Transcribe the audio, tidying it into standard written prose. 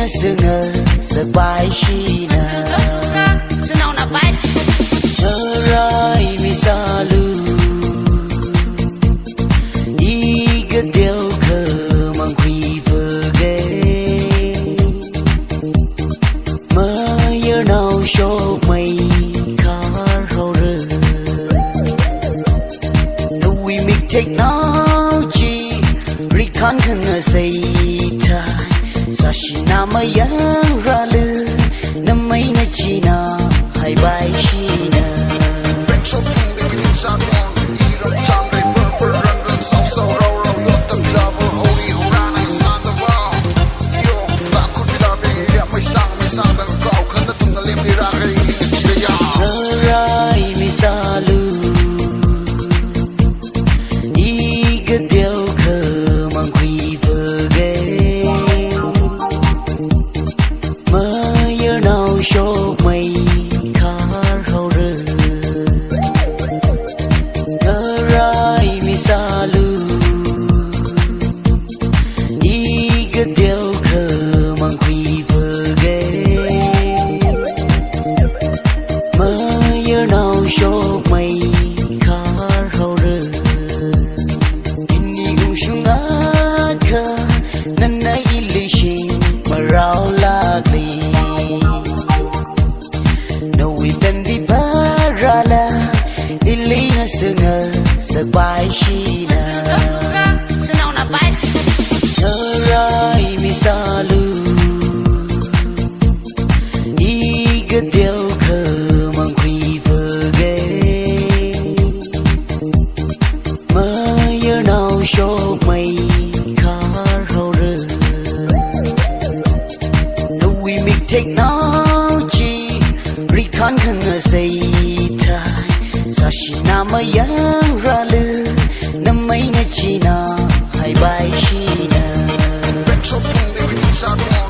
sanga sabay shina Sunaw na bait Aray misalu Igadel ka mangkwi pagay Mayer now show may car horror No we make technology Rikan kana say Sashina mayang ralu namay na china hai bai shina Pecho king baby in San Juan Iram Chan they purple run run south so row row lot the trouble holy horana san the wall Yo ta kutila be ya may sang dan kau kana tunga lim ni ra kai ni chile ya Aray misalu Igadel ka mangkwi pagay Mayer now show may car horror Aray misalu Igadel ka mangkwi pagay Mayer now show may car horror Ini usyunga ka nanay ilishin maraw lagli Nawitan di parala ilay na sanga sabay shina Sunaw na bait Aray misalu Igadel ka mangkwi pagay Mayer now show may car horror No we make technology Rikan kana say Sashina mayang ralu namay na china hai bai shina Pecho king baby in San Juan